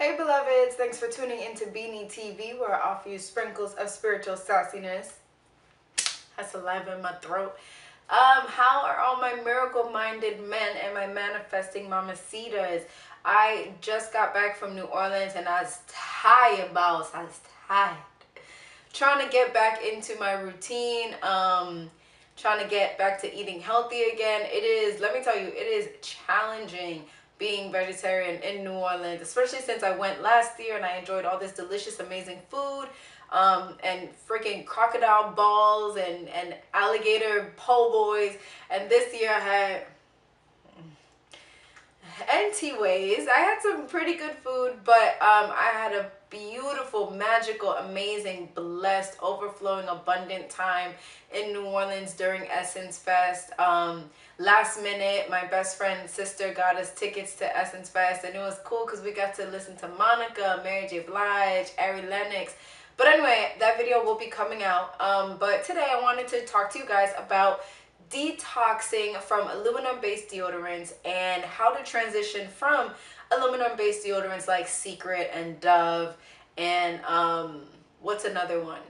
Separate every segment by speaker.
Speaker 1: Hey beloveds, thanks for tuning into Beanie TV where I offer you sprinkles of spiritual sauciness. Has saliva in my throat. How are all my miracle-minded men and my manifesting mamacitas? I just got back from New Orleans and I was tired, boss. I was tired. Trying to get back into my routine. Trying to get back to eating healthy again. It is, let me tell you, it is challenging being vegetarian in New Orleans, especially since I went last year and I enjoyed all this delicious, amazing food, and freaking crocodile balls and alligator po' boys. And this year I had anyways, I had some pretty good food, but I had a beautiful, magical, amazing, blessed, overflowing, abundant time in New Orleans during Essence Fest. Last minute, my best friend's sister got us tickets to Essence Fest, and it was cool because we got to listen to Monica, Mary J. Blige, Ari Lennox. But anyway, that video will be coming out. But today I wanted to talk to you guys about detoxing from aluminum-based deodorants and how to transition from aluminum-based deodorants like Secret and Dove and what's another one?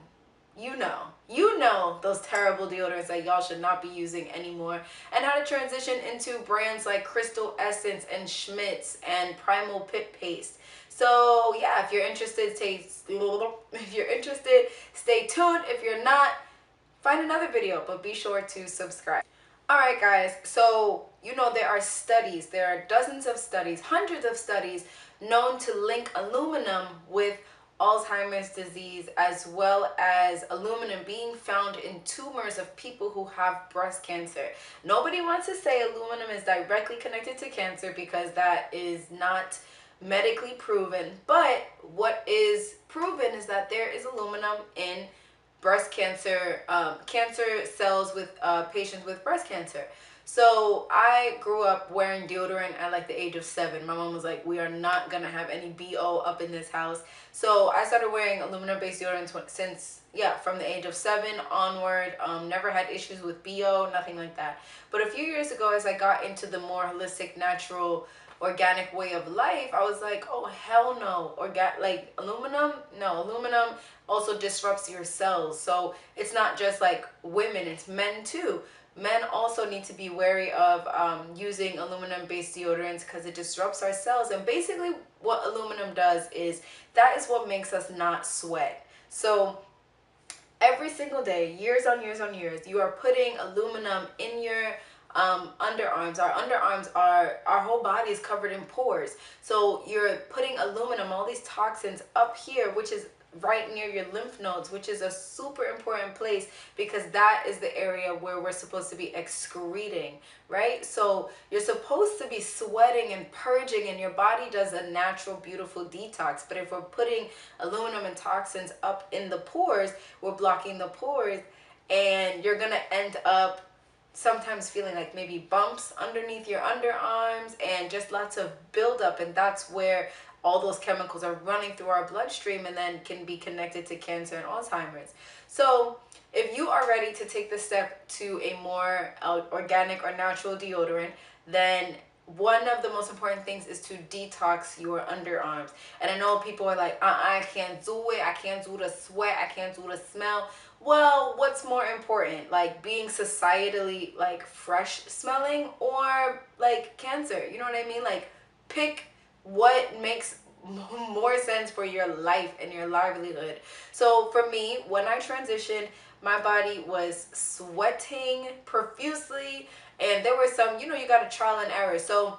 Speaker 1: You know those terrible deodorants that y'all should not be using anymore, and how to transition into brands like Crystal Essence and Schmidt's and Primal Pit Paste. So yeah, if you're interested, stay tuned. If you're not, find another video, but be sure to subscribe. Alright guys, so you know there are studies, there are dozens of studies, hundreds of studies known to link aluminum with Alzheimer's disease, as well as aluminum being found in tumors of people who have breast cancer. Nobody wants to say aluminum is directly connected to cancer because that is not medically proven, but what is proven is that there is aluminum in breast cancer, cancer cells with patients with breast cancer. So I grew up wearing deodorant at like the age of 7. My mom was like, we are not gonna have any BO up in this house. So I started wearing aluminum-based deodorant since, yeah, from the age of 7 onward. Never had issues with BO, nothing like that. But a few years ago, as I got into the more holistic, natural, organic way of life, I was like, oh hell no, like aluminum, no, aluminum also disrupts your cells. So it's not just like women, it's men too. Men also need to be wary of using aluminum-based deodorants because it disrupts our cells. And basically what aluminum does is, that is what makes us not sweat. So every single day, years on years on years, you are putting aluminum in your underarms. Our underarms are, our whole body is covered in pores. So you're putting aluminum, all these toxins up here, which is right near your lymph nodes, which is a super important place because that is the area where we're supposed to be excreting, right? So you're supposed to be sweating and purging, and your body does a natural, beautiful detox. But if we're putting aluminum and toxins up in the pores, we're blocking the pores, and you're gonna end up sometimes feeling like maybe bumps underneath your underarms and just lots of buildup, and that's where all those chemicals are running through our bloodstream and then can be connected to cancer and Alzheimer's. So if you are ready to take the step to a more organic or natural deodorant, then one of the most important things is to detox your underarms. And I know people are like, I can't do it, I can't do the sweat, I can't do the smell. Well, what's more important, like being societally like fresh smelling or like cancer? You know what I mean? Like pick what makes more sense for your life and your livelihood. So for me, when I transitioned, my body was sweating profusely, and there were some, you know, you got a trial and error. So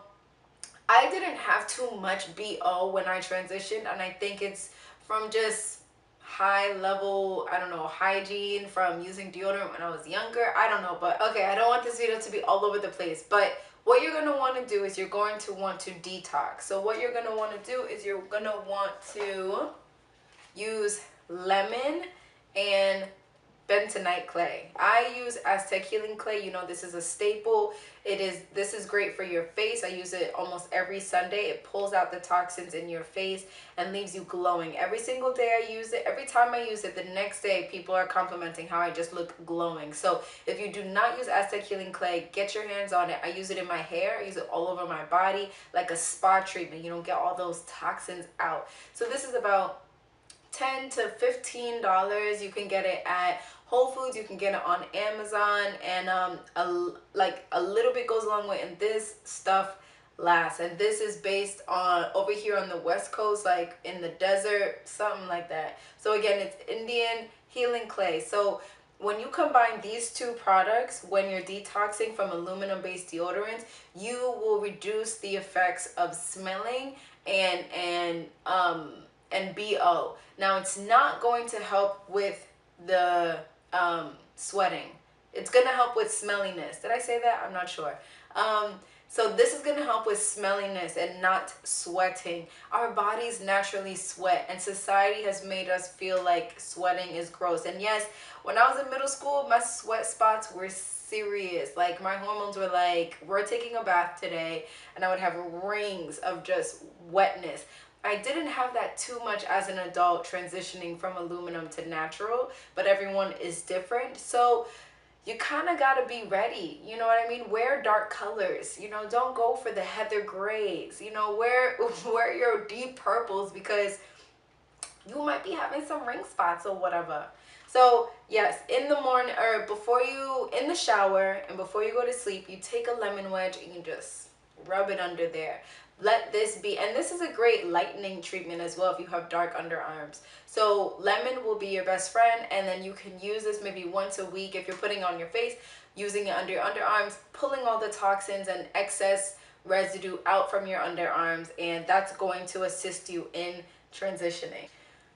Speaker 1: I didn't have too much BO when I transitioned, and I think it's from just high level, I don't know, hygiene from using deodorant when I was younger. I don't know, but okay, I don't want this video to be all over the place, but what you're going to want to do is you're going to want to detox. So what you're going to want to do is you're going to want to use lemon and Bentonite clay. I use Aztec healing clay. You know, this is a staple. This is great for your face. I use it almost every Sunday. It pulls out the toxins in your face and leaves you glowing. Every single day I use it. Every time I use it, the next day people are complimenting how I just look glowing. So if you do not use Aztec healing clay, get your hands on it. I use it in my hair. I use it all over my body like a spa treatment. You don't get all those toxins out. So this is about $10 to $15. You can get it at Whole Foods. You can get it on Amazon, and a little bit goes a long way. And this stuff lasts. And this is based on over here on the West Coast, like in the desert, something like that. So again, it's Indian healing clay. So when you combine these two products, when you're detoxing from aluminum-based deodorants, you will reduce the effects of smelling and BO. Now, it's not going to help with the sweating. It's going to help with smelliness. Did I say that? I'm not sure. So this is going to help with smelliness and not sweating. Our bodies naturally sweat, and society has made us feel like sweating is gross. And yes, when I was in middle school, my sweat spots were serious. Like, my hormones were like, we're taking a bath today, and I would have rings of just wetness. I didn't have that too much as an adult transitioning from aluminum to natural, but everyone is different. So you kind of got to be ready. You know what I mean? Wear dark colors. You know, don't go for the heather grays. You know, wear your deep purples, because you might be having some ring spots or whatever. So yes, in the morning, or in the shower and before you go to sleep, you take a lemon wedge and you just rub it under there. Let this be, and this is a great lightening treatment as well if you have dark underarms. So lemon will be your best friend, and then you can use this maybe once a week if you're putting it on your face, using it under your underarms, pulling all the toxins and excess residue out from your underarms, and that's going to assist you in transitioning.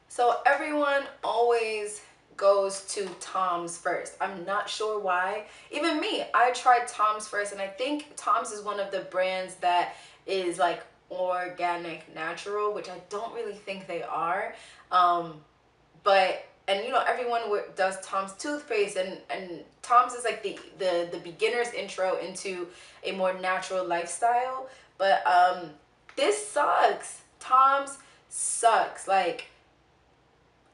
Speaker 1: So everyone always goes to Tom's first. I'm not sure why. Even me, I tried Tom's first, and I think Tom's is one of the brands that is like organic natural, which I don't really think they are. And you know, everyone does Tom's toothpaste, and Tom's is like the beginner's intro into a more natural lifestyle. But this sucks. Tom's sucks. Like,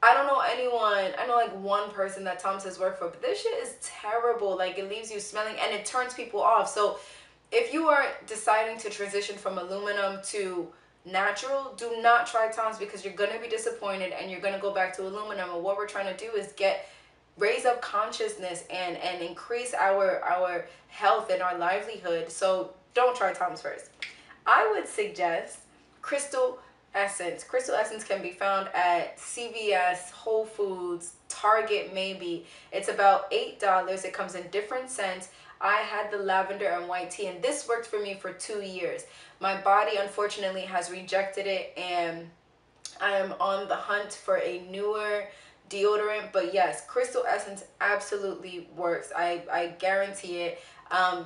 Speaker 1: I don't know anyone, I know like one person that Tom's has worked for, but this shit is terrible. Like, it leaves you smelling and it turns people off. So if you are deciding to transition from aluminum to natural, do not try Tom's, because you're going to be disappointed and you're going to go back to aluminum. And what we're trying to do is raise up consciousness and increase our health and our livelihood. So don't try Tom's first. I would suggest Crystal Essence. Crystal Essence can be found at CVS, Whole Foods, Target maybe. It's about $8. It comes in different scents. I had the lavender and white tea, and this worked for me for 2 years. My body unfortunately has rejected it, and I am on the hunt for a newer deodorant. But yes, Crystal Essence absolutely works. I guarantee it.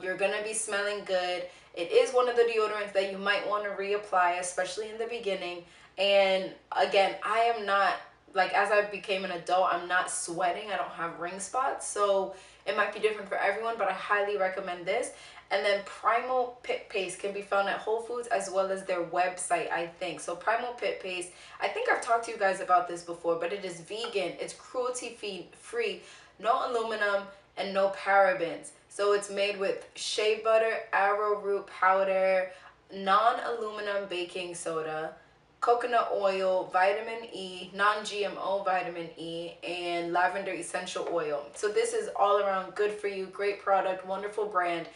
Speaker 1: You're gonna be smelling good. It is one of the deodorants that you might want to reapply, especially in the beginning. And again, I am not, like, as I became an adult, I'm not sweating. I don't have ring spots. So it might be different for everyone, but I highly recommend this. And then Primal Pit Paste can be found at Whole Foods as well as their website, I think. So Primal Pit Paste, I think I've talked to you guys about this before, but it is vegan. It's cruelty-free, no aluminum, and no parabens. So it's made with shea butter, arrowroot powder, non-aluminum baking soda, coconut oil, vitamin E, non-GMO vitamin E, and lavender essential oil. So this is all around good for you, great product, wonderful brand.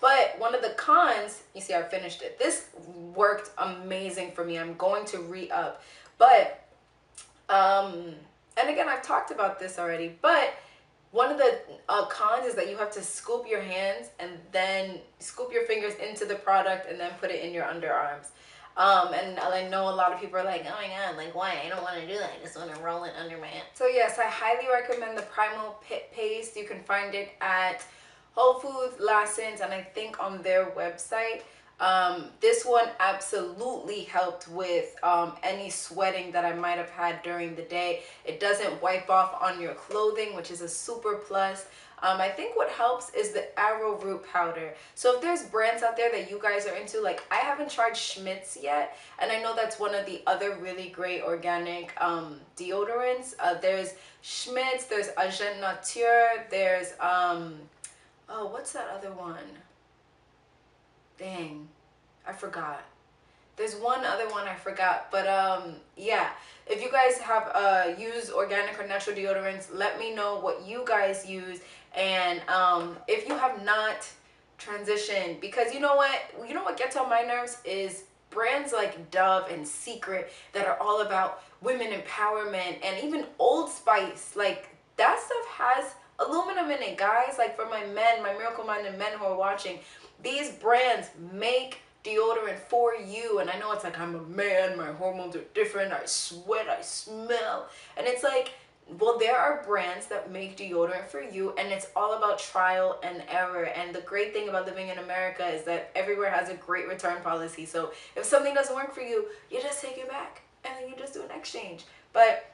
Speaker 1: But one of the cons, you see I finished it. This worked amazing for me. I'm going to re-up. But, and again, I've talked about this already, but one of the cons is that you have to scoop your hands and then scoop your fingers into the product and then put it in your underarms. And I know a lot of people are like, oh my god, like, why? I don't want to do that. I just want to roll it under my hand. So yes, I highly recommend the Primal Pit Paste. You can find it at Whole Foods, Lassen's, and I think on their website. This one absolutely helped with any sweating that I might have had during the day. It doesn't wipe off on your clothing, which is a super plus. I think what helps is the arrowroot powder. So if there's brands out there that you guys are into, like I haven't tried Schmidt's yet, and I know that's one of the other really great organic deodorants. There's Schmidt's, there's Agent Nature, there's oh, what's that other one? Dang, I forgot. There's one other one I forgot, but yeah, if you guys have used organic or natural deodorants, let me know what you guys use. And if you have not transitioned, because you know what gets on my nerves is brands like Dove and Secret that are all about women empowerment, and even Old Spice, like that stuff has aluminum in it, guys. Like for my men, my miracle minded men who are watching, these brands make deodorant for you. And I know it's like, I'm a man, my hormones are different, I sweat, I smell, and it's like, well, there are brands that make deodorant for you, and it's all about trial and error. And the great thing about living in America is that everywhere has a great return policy. So if something doesn't work for you, you just take it back and then you just do an exchange. But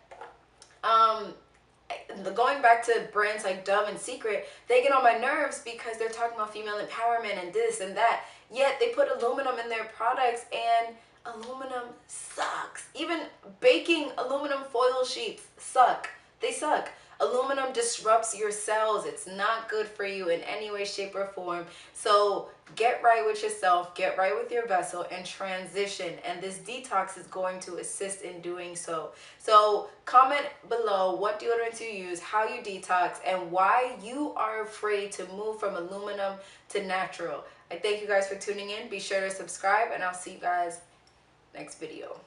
Speaker 1: going back to brands like Dove and Secret, they get on my nerves because they're talking about female empowerment and this and that, yet they put aluminum in their products, and aluminum sucks. Even baking aluminum foil sheets suck. They suck. Aluminum disrupts your cells. It's not good for you in any way, shape, or form. So get right with yourself, get right with your vessel, and transition. And this detox is going to assist in doing so. So comment below what deodorants you use, how you detox, and why you are afraid to move from aluminum to natural. I thank you guys for tuning in. Be sure to subscribe, and I'll see you guys next video.